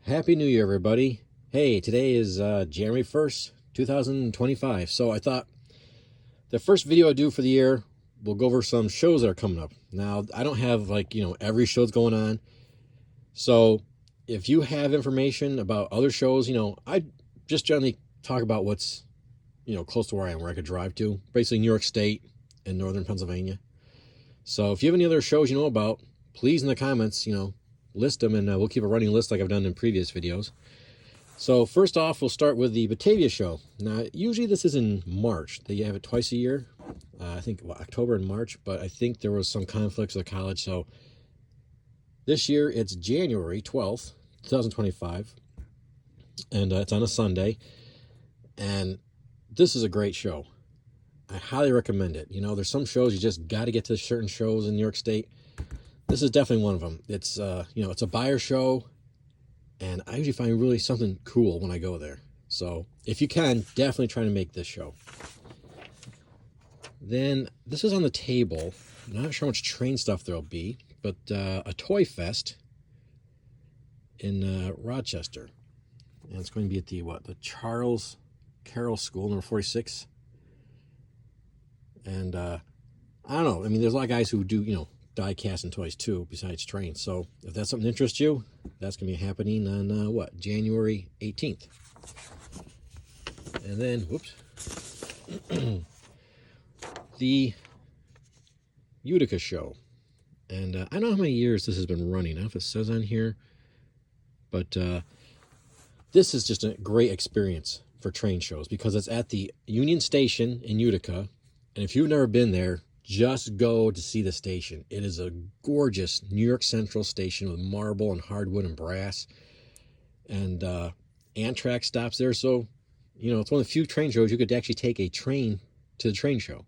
Happy New Year, everybody. Hey, today is January 1st, 2025. So I thought the first video I do for the year, we'll go over some shows that are coming up. Now, I don't have every show's going on. So if you have information about other shows, I just generally talk about what's, close to where I am, where I could drive to. Basically New York State and Northern Pennsylvania. So if you have any other shows you know about, please in the comments, list them, and we'll keep a running list like I've done in previous videos. So first off, we'll start with the Batavia show. Now, usually this is in March. They have it twice a year. I think October and March, but I think there was some conflicts with the college. So this year it's January 12th, 2025, and it's on a Sunday. And this is a great show. I highly recommend it. There's some shows you just got to get to certain shows in New York State. This is definitely one of them. It's it's a buyer show. And I usually find really something cool when I go there. So if you can, definitely try to make this show. Then this is on the table. I'm not sure how much train stuff there'll be, but a Toy Fest in Rochester. And it's going to be at the Charles Carroll School, number 46. And I don't know. I mean, there's a lot of guys who do, die casting toys too, besides trains. So if that's something that interests you, that's going to be happening on January 18th. And then, whoops, the Utica show. And I don't know how many years this has been running. I don't know if it says on here, but this is just a great experience for train shows because it's at the Union Station in Utica. And if you've never been there, just go to see the station. It is a gorgeous New York Central station with marble and hardwood and brass. And Amtrak stops there. So, it's one of the few train shows you could actually take a train to the train show.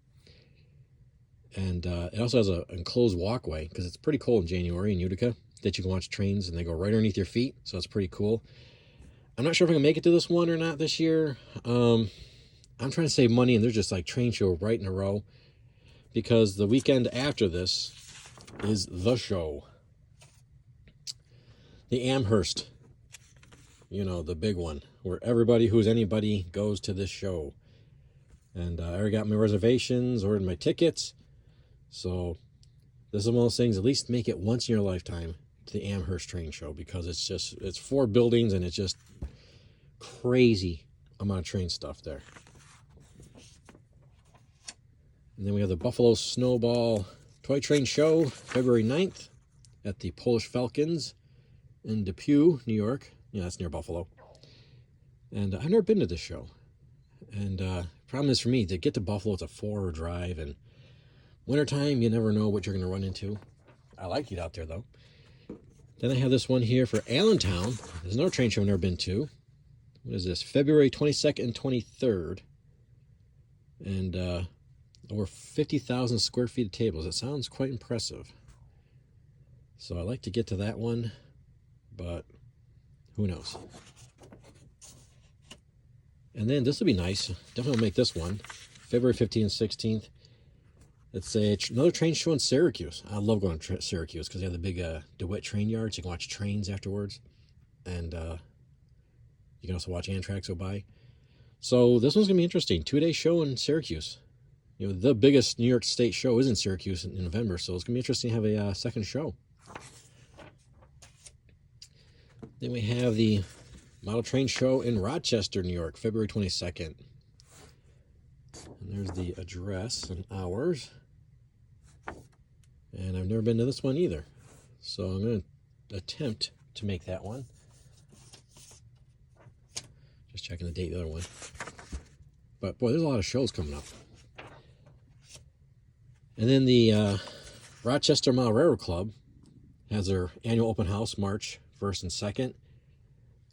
And it also has an enclosed walkway because it's pretty cold in January in Utica that you can watch trains and they go right underneath your feet. So it's pretty cool. I'm not sure if I can make it to this one or not this year. I'm trying to save money and there's just like train show right in a row. Because the weekend after this is the show. The Amherst, the big one, where everybody who's anybody goes to this show. And I already got my reservations, ordered my tickets. So this is one of those things, at least make it once in your lifetime to the Amherst train show. Because it's 4 buildings and it's just crazy amount of train stuff there. And then we have the Buffalo Snowball Toy Train Show, February 9th at the Polish Falcons in Depew, New York. That's near Buffalo. And I've never been to this show. And problem is for me, to get to Buffalo, it's a 4-hour drive. And wintertime, you never know what you're going to run into. I like it out there, though. Then I have this one here for Allentown. There's another train show I've never been to. What is this? February 22nd and 23rd. And over 50,000 square feet of tables. It sounds quite impressive. So I like to get to that one, but who knows? And then this will be nice. Definitely will make this one. February 15th and 16th. It's another train show in Syracuse. I love going to Syracuse because they have the big DeWitt train yards. You can watch trains afterwards. And you can also watch Amtrak go by. So this one's going to be interesting. 2-day show in Syracuse. The biggest New York State show is in Syracuse in November, so it's going to be interesting to have a second show. Then we have the Model Train Show in Rochester, New York, February 22nd. And there's the address and hours. And I've never been to this one either, so I'm going to attempt to make that one. Just checking the date of the other one. But, boy, there's a lot of shows coming up. And then the Rochester Mile Railroad Club has their annual open house March 1st and 2nd.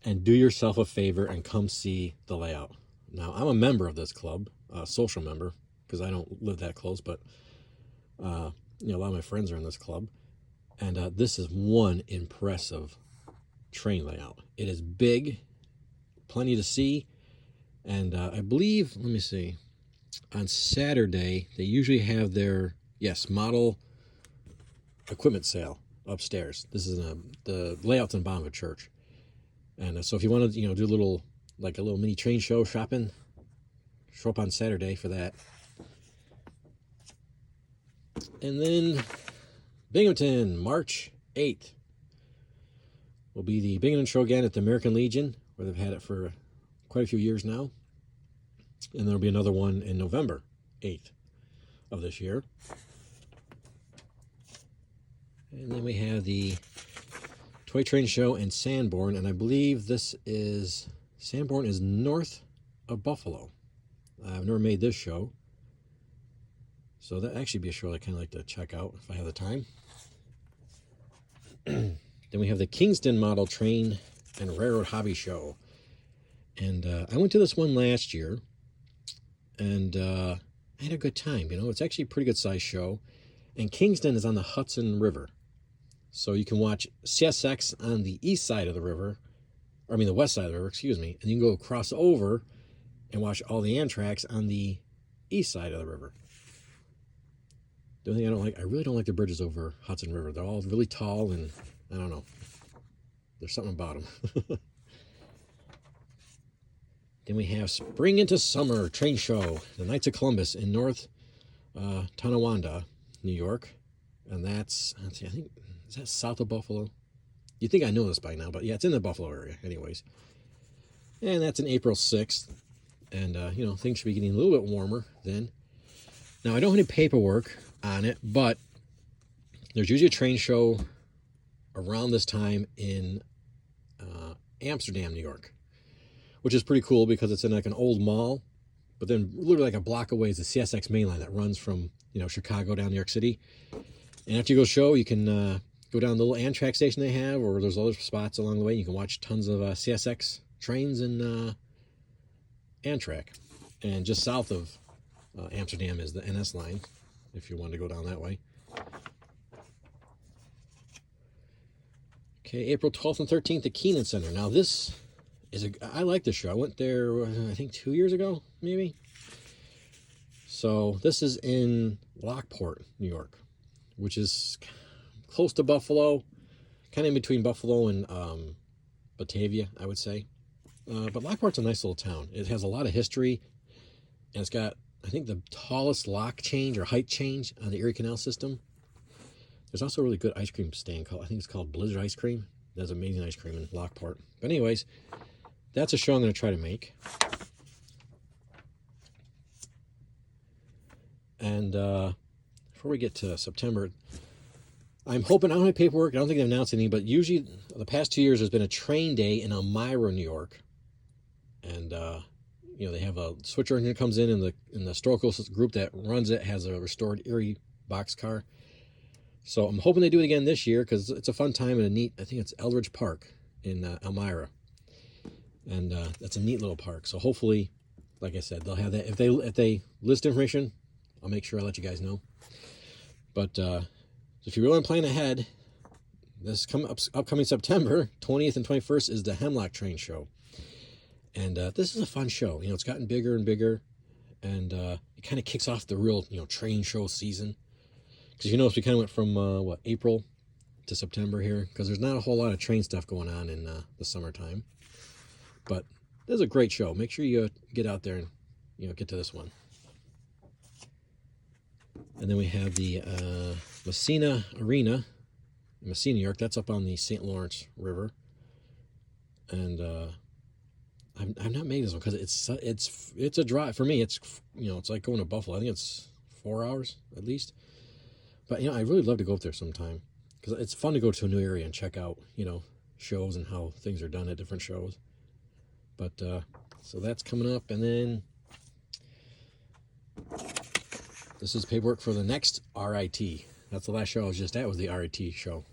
And do yourself a favor and come see the layout. Now, I'm a member of this club, a social member, because I don't live that close, but a lot of my friends are in this club. And this is one impressive train layout. It is big, plenty to see. And I believe, let me see, on Saturday, they usually have their, model equipment sale upstairs. This is the layout's in the bottom of a church. And so if you want to, do a little mini train show shopping, show up on Saturday for that. And then Binghamton, March 8th, will be the Binghamton show again at the American Legion, where they've had it for quite a few years now. And there'll be another one in November 8th of this year. And then we have the Toy Train Show in Sanborn, and I believe Sanborn is north of Buffalo. I've never made this show, so that actually be a show I kind of like to check out if I have the time. Then we have the Kingston Model Train and Railroad Hobby Show, and I went to this one last year, and I had a good time. It's actually a pretty good sized show, and Kingston is on the Hudson River, so you can watch CSX on the east side of the river, the west side of the river, excuse me, and you can go cross over and watch all the Amtraks on the east side of the river. The only thing I really don't like the bridges over Hudson River. They're all really tall, and I don't know. There's something about them. Then we have Spring into Summer Train Show, the Knights of Columbus in North Tonawanda, New York. And that's, I think, is that south of Buffalo? You'd think I know this by now, but yeah, it's in the Buffalo area anyways. And that's in April 6th. And, things should be getting a little bit warmer then. Now, I don't have any paperwork on it, but there's usually a train show around this time in Amsterdam, New York, which is pretty cool because it's in like an old mall, but then literally like a block away is the CSX main line that runs from, Chicago down New York City. And after you go show, you can go down the little Amtrak station they have, or there's other spots along the way. You can watch tons of CSX trains and Amtrak. And just south of Amsterdam is the NS line, if you want to go down that way. Okay, April 12th and 13th at Keenan Center. Now this I like this show. I went there, I think 2 years ago, maybe. So this is in Lockport, New York, which is close to Buffalo, kind of in between Buffalo and Batavia, I would say. But Lockport's a nice little town. It has a lot of history, and it's got, I think, the tallest lock change or height change on the Erie Canal system. There's also a really good ice cream stand I think it's called Blizzard Ice Cream. There's amazing ice cream in Lockport. But anyways, that's a show I'm going to try to make. And before we get to September, I'm hoping, I don't have paperwork, I don't think they've announced anything, but usually the past 2 years there's been a train day in Elmira, New York. And, they have a switcher engine that comes in, and the historical group that runs it has a restored Erie boxcar. So I'm hoping they do it again this year because it's a fun time and I think it's Eldridge Park in Elmira. And that's a neat little park. So hopefully, like I said, they'll have that. If they list information, I'll make sure I let you guys know. But if you really want to plan ahead, this upcoming September 20th and 21st is the Hemlock Train Show. And this is a fun show. It's gotten bigger and bigger. And it kind of kicks off the real, train show season. Because we kind of went from, April to September here. Because there's not a whole lot of train stuff going on in the summertime. But this is a great show. Make sure you get out there and, get to this one. And then we have the Messina Arena in Messina, New York. That's up on the St. Lawrence River. And I've not made this one because it's a drive. For me, it's like going to Buffalo. I think it's 4 hours at least. But, I really love to go up there sometime because it's fun to go to a new area and check out, shows and how things are done at different shows. But, so that's coming up. And then this is paperwork for the next RIT. That's the last show I was just at, was the RIT show.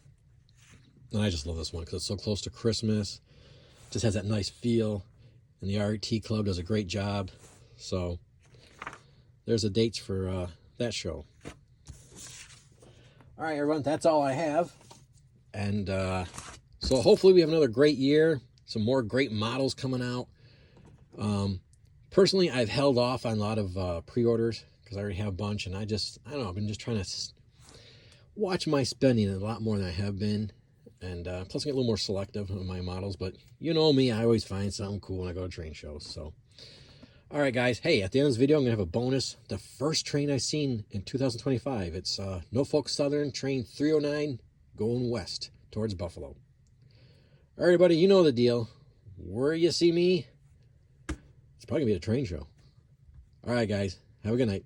And I just love this one because it's so close to Christmas. Just has that nice feel. And the RIT Club does a great job. So there's the dates for that show. All right, everyone, that's all I have. And so hopefully we have another great year. Some more great models coming out. Personally, I've held off on a lot of pre-orders because I already have a bunch. And I don't know, I've been just trying to watch my spending a lot more than I have been. And plus I get a little more selective in my models, but you know me, I always find something cool when I go to train shows. So, all right, guys. Hey, at the end of this video, I'm going to have a bonus. The first train I've seen in 2025. It's Norfolk Southern Train 309 going west towards Buffalo. All right, everybody, you know the deal. Where you see me, it's probably going to be at a train show. All right, guys. Have a good night.